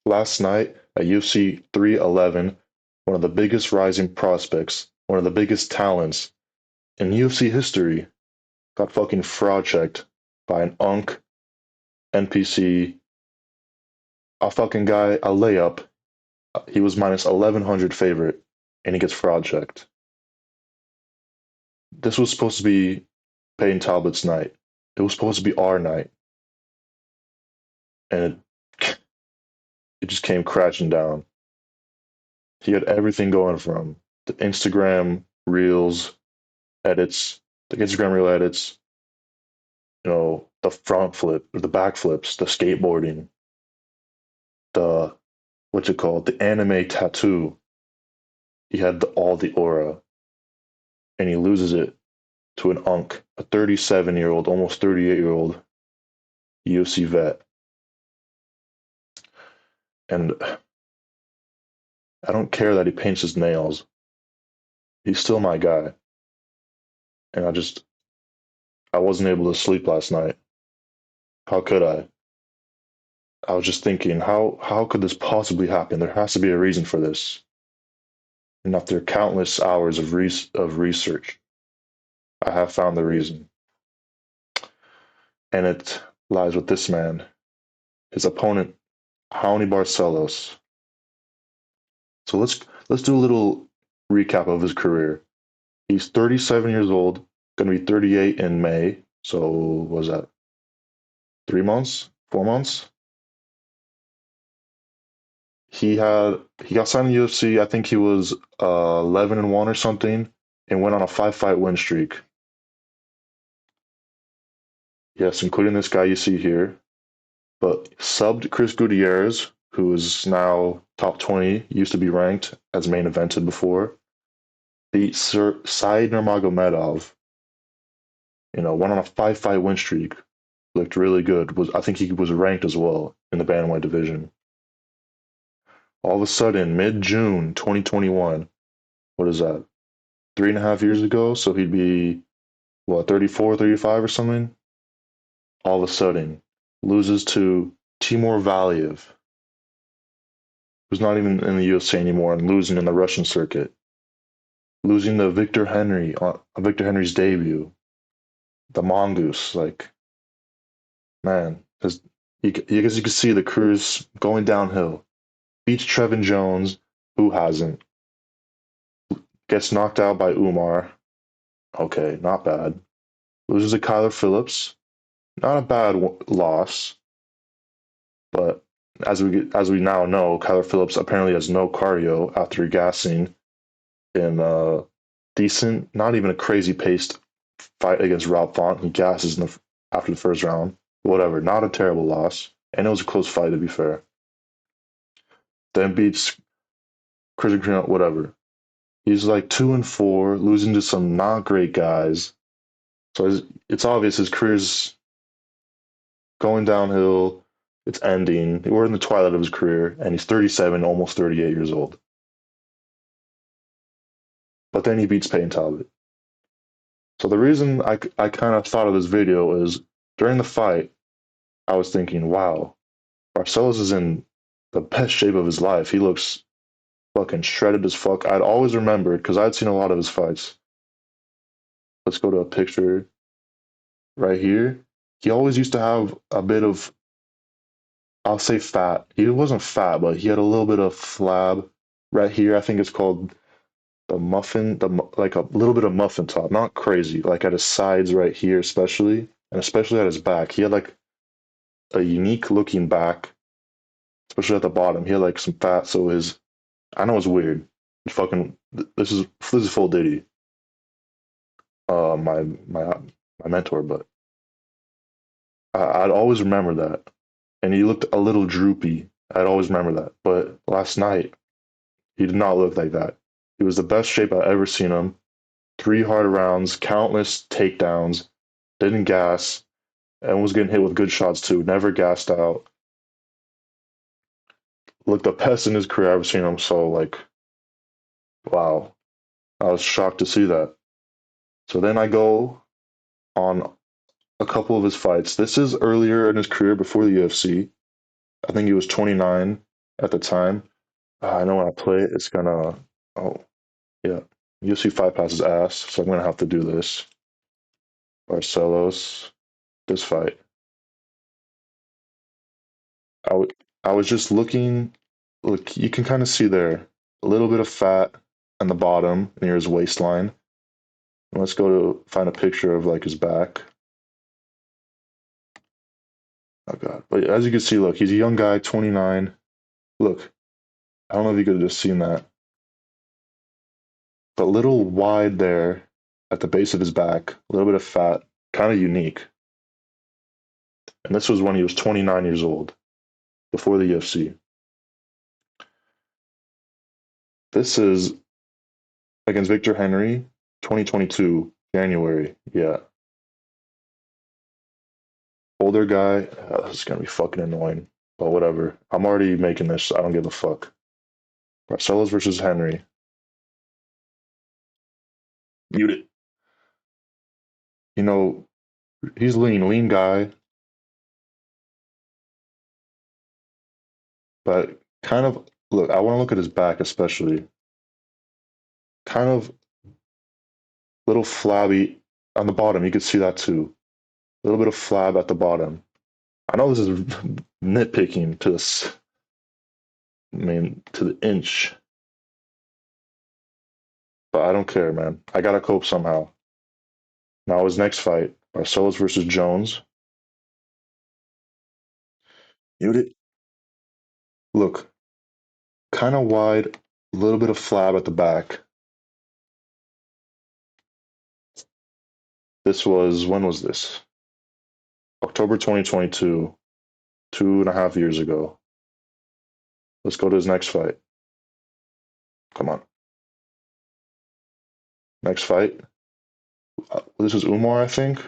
Last night at UFC 311, one of the biggest rising prospects, one of the biggest talents in UFC history, got fucking fraud checked by an unk NPC, a fucking guy, a layup. He was minus 1100 favorite, and he gets fraud checked. This was supposed to be Payton Talbott's night. It was supposed to be our night, and it just came crashing down. He had everything going from the Instagram reels edits, the Instagram reel edits, the front flip, the back flips, the skateboarding, the what's it called, the anime tattoo. He had all the aura, and he loses it to an unk, a 37-year-old, almost 38-year-old UFC vet. And I don't care that he paints his nails. He's still my guy. And I wasn't able to sleep last night. How could I? I was just thinking, how could this possibly happen? There has to be a reason for this. And after countless hours of research, I have found the reason. And it lies with this man, his opponent, Raoni Barcelos. So let's do a little recap of his career. He's 37 years old, going to be 38 in May. So was that 3 months, 4 months? He got signed to UFC. I think he was 11-1 or something, and went on a 5 fight win streak. Yes, including this guy you see here. But subbed Chris Gutierrez, who is now top 20, used to be ranked as main evented before. Beat Said Nurmagomedov. Went on a 5 fight win streak. Looked really good. I think he was ranked as well in the bantamweight division. All of a sudden, mid-June 2021, what is that? 3.5 years ago, so he'd be what, 34, 35 or something? All of a sudden, loses to Timur Valiev, who's not even in the UFC anymore, and losing in the Russian circuit. Losing to Victor Henry on Victor Henry's debut. The Mongoose, like, man, because you can see the crew's going downhill. Beats Trevin Jones, who hasn't. Gets knocked out by Umar. Okay, not bad. Loses to Kyler Phillips. Not a bad loss, but as we now know, Kyler Phillips apparently has no cardio after gassing in a decent, not even a crazy paced fight against Rob Font. He gasses after the first round. Whatever, not a terrible loss, and it was a close fight to be fair. Then beats Chris Green, whatever. He's like 2-4, losing to some not great guys. So it's obvious his career's going downhill. It's ending. We're in the twilight of his career, and he's 37, almost 38 years old. But then he beats Payton Talbott. So the reason I kind of thought of this video is during the fight, I was thinking, wow, Barcelos is in the best shape of his life. He looks fucking shredded as fuck. I'd always remembered because I'd seen a lot of his fights. Let's go to a picture right here. He always used to have a bit of, I'll say fat. He wasn't fat, but he had a little bit of flab right here. I think it's called the muffin, like a little bit of muffin top, not crazy, like at his sides right here, especially, and especially at his back. He had like a unique looking back, especially at the bottom. He had like some fat, so I know it's weird. Fucking, this is full Diddy, my mentor, but I'd always remember that. And he looked a little droopy. I'd always remember that. But last night, he did not look like that. He was the best shape I've ever seen him. 3 hard rounds, countless takedowns, didn't gas, and was getting hit with good shots too. Never gassed out. Looked the best in his career I've ever seen him. So, like, wow. I was shocked to see that. So then I go on a couple of his fights. This is earlier in his career before the UFC. I think he was 29. at the time. I know when I play it, it's gonna. Oh, yeah. UFC Fight Pass is ass, so I'm gonna have to do this. Barcelos, this fight. I, w- I was just looking. Look, you can kind of see there a little bit of fat on the bottom near his waistline. And let's go to find a picture of like his back. Oh god! But as you can see, look, he's a young guy, 29. Look, I don't know if you could have just seen that, but a little wide there at the base of his back, a little bit of fat, kind of unique. And this was when he was 29 years old, before the UFC. This is against Victor Henry, 2022, January. Yeah. Older guy. This is going to be fucking annoying. But whatever. I'm already making this. So I don't give a fuck. Barcelos versus Henry. Mute it. You know, he's lean guy, but kind of look. I want to look at his back, especially. Kind of little flabby on the bottom. You could see that too. A little bit of flab at the bottom. I know this is nitpicking to this. I mean, to the inch, but I don't care, man. I gotta cope somehow. Now his next fight, Barcelos versus Jones. Mute it. Look, kind of wide, a little bit of flab at the back. This was, when was this? October 2022, 2.5 years ago. Let's go to his next fight. Come on. Next fight. This is Umar, I think.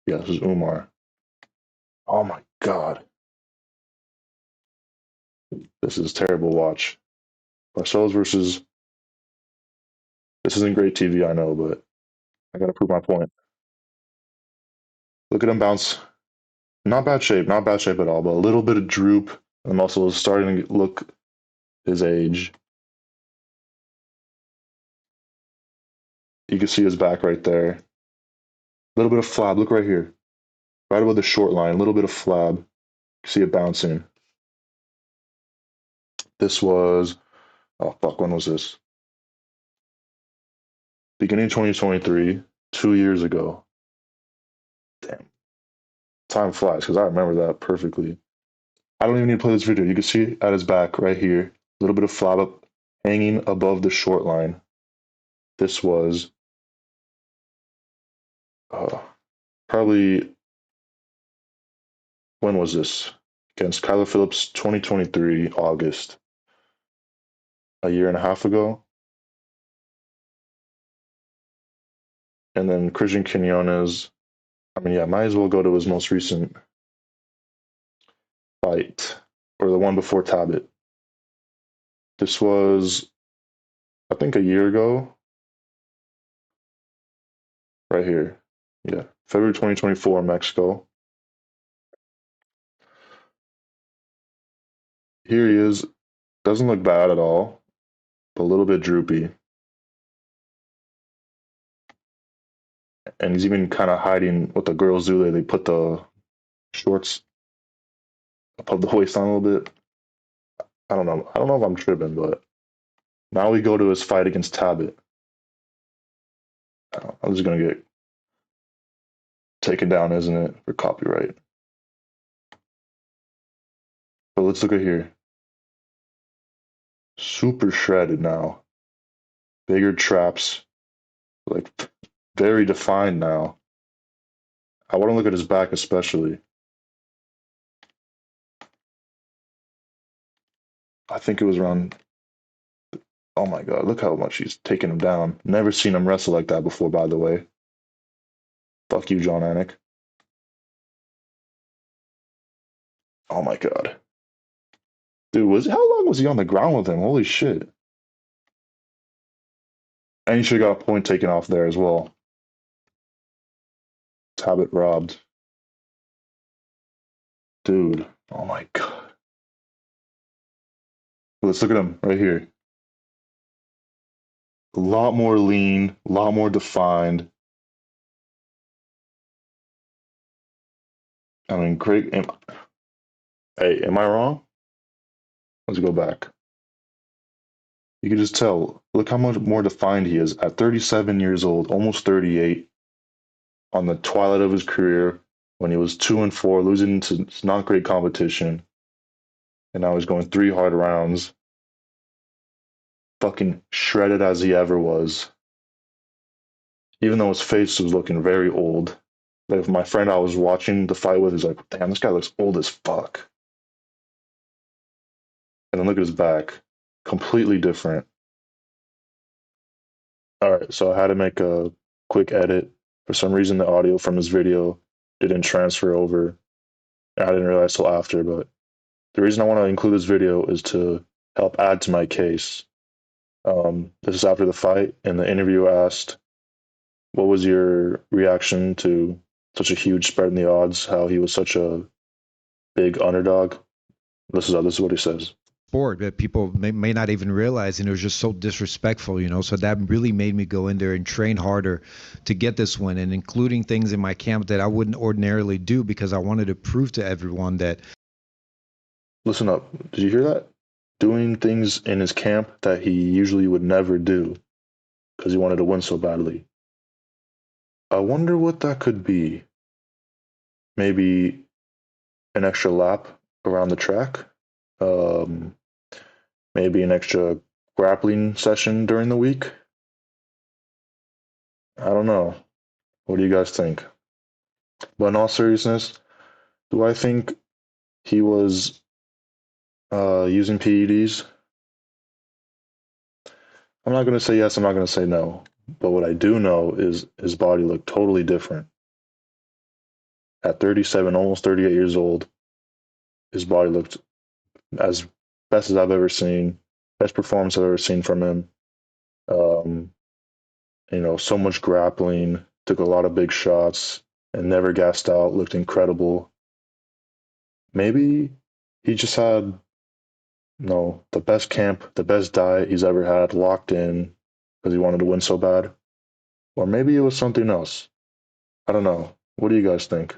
Yeah, this is Umar. Oh my God. This is terrible watch. Barcelos versus. This isn't great TV, I know, but I gotta prove my point. Look at him bounce. Not bad shape, not bad shape at all, but a little bit of droop. The muscle is starting to look his age. You can see his back right there. A little bit of flab. Look right here. Right above the short line. A little bit of flab. You see it bouncing. This was, oh fuck, when was this? Beginning of 2023, 2 years ago. Damn. Time flies because I remember that perfectly. I don't even need to play this video. You can see at his back right here. A little bit of flab up hanging above the short line. This was uh, probably, when was this? Against Kyler Phillips, 2023, August. A year and a half ago. And then Christian Quinones. I mean, yeah, might as well go to his most recent fight, or the one before Talbott. This was, I think, a year ago, right here. Yeah, February 2024, Mexico. Here he is. Doesn't look bad at all, but a little bit droopy. And he's even kind of hiding what the girls do. They put the shorts above the waist on a little bit. I don't know. I don't know if I'm tripping, but now we go to his fight against Talbott. I'm just gonna get taken down, isn't it, for copyright? But let's look at here. Super shredded now. Bigger traps, like very defined now. I want to look at his back especially. I think it was around. Oh my god! Look how much he's taking him down. Never seen him wrestle like that before. By the way, fuck you, John Anik. Oh my god, dude, was how long was he on the ground with him? Holy shit! And he should have got a point taken off there as well. Talbot robbed, dude. Oh my god. Let's look at him right here. A lot more lean, a lot more defined. I mean, great. Hey, am I wrong? Let's go back. You can just tell. Look how much more defined he is at 37 years old, almost 38, on the twilight of his career, when he was 2-4, losing to not great competition, and now he's going 3 hard rounds, fucking shredded as he ever was. Even though his face was looking very old. Like my friend I was watching the fight with is like, damn, this guy looks old as fuck. And then look at his back, completely different. All right, so I had to make a quick edit. For some reason, the audio from his video didn't transfer over. I didn't realize till after, but the reason I want to include this video is to help add to my case. This is after the fight, and the interviewer asked, "What was your reaction to such a huge spread in the odds? How he was such a big underdog?" This is what he says. Sport that people may not even realize, and it was just so disrespectful, so that really made me go in there and train harder to get this win, and including things in my camp that I wouldn't ordinarily do because I wanted to prove to everyone that. Listen up. Did you hear that? Doing things in his camp that he usually would never do because he wanted to win so badly. I wonder what that could be. Maybe an extra lap around the track. Um, Maybe an extra grappling session during the week. I don't know. What do you guys think? But in all seriousness, do I think he was using PEDs? I'm not going to say yes, I'm not going to say no. But what I do know is his body looked totally different. At 37, almost 38 years old, his body looked as best as I've ever seen, best performance I've ever seen from him. Um, so much grappling, took a lot of big shots, and never gassed out, looked incredible. Maybe he just had, the best camp, the best diet he's ever had, locked in because he wanted to win so bad. Or maybe it was something else. I don't know. What do you guys think?